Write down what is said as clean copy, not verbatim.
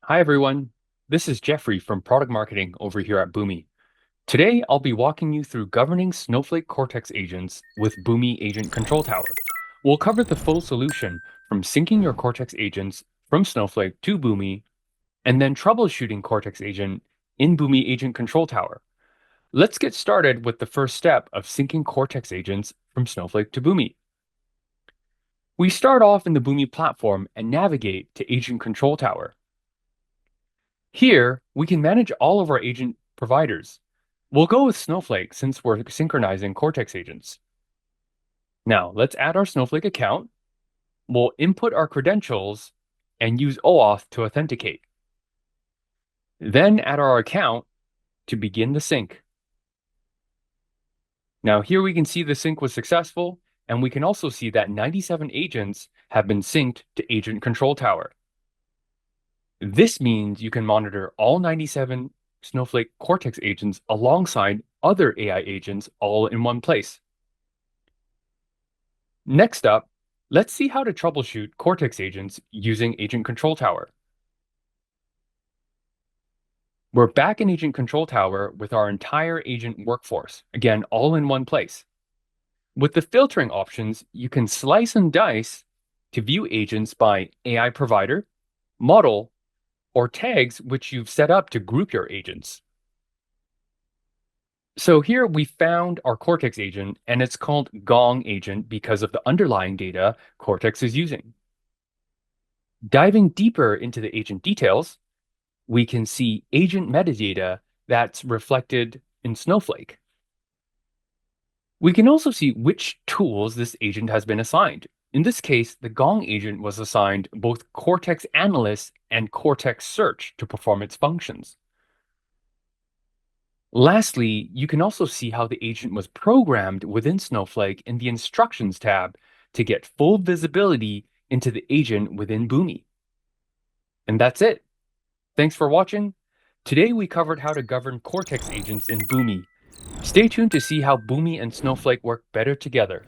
Hi, everyone. This is Jeffrey from Product Marketing over here at Boomi. Today, I'll be walking you through governing Snowflake Cortex agents with Boomi Agent Control Tower. We'll cover the full solution from syncing your Cortex agents from Snowflake to Boomi, and then troubleshooting Cortex agent in Boomi Agent Control Tower. Let's get started with the first step of syncing Cortex agents from Snowflake to Boomi. We start off in the Boomi platform and navigate to Agent Control Tower. Here, we can manage all of our agent providers. We'll go with Snowflake since we're synchronizing Cortex agents. Now, let's add our Snowflake account. We'll input our credentials and use OAuth to authenticate. Then add our account to begin the sync. Now, here we can see the sync was successful, and we can also see that 97 agents have been synced to Agent Control Tower. This means you can monitor all 97 Snowflake Cortex agents alongside other AI agents all in one place. Next up, let's see how to troubleshoot Cortex agents using Agent Control Tower. We're back in Agent Control Tower with our entire agent workforce, again, all in one place. With the filtering options, you can slice and dice to view agents by AI provider, model, or tags which you've set up to group your agents. So here we found our Cortex agent, and it's called Gong agent because of the underlying data Cortex is using. Diving deeper into the agent details, we can see agent metadata that's reflected in Snowflake. We can also see which tools this agent has been assigned. In this case, the Gong agent was assigned both Cortex Analyst and Cortex Search to perform its functions. Lastly, you can also see how the agent was programmed within Snowflake in the Instructions tab to get full visibility into the agent within Boomi. And that's it. Thanks for watching. Today we covered how to govern Cortex agents in Boomi. Stay tuned to see how Boomi and Snowflake work better together.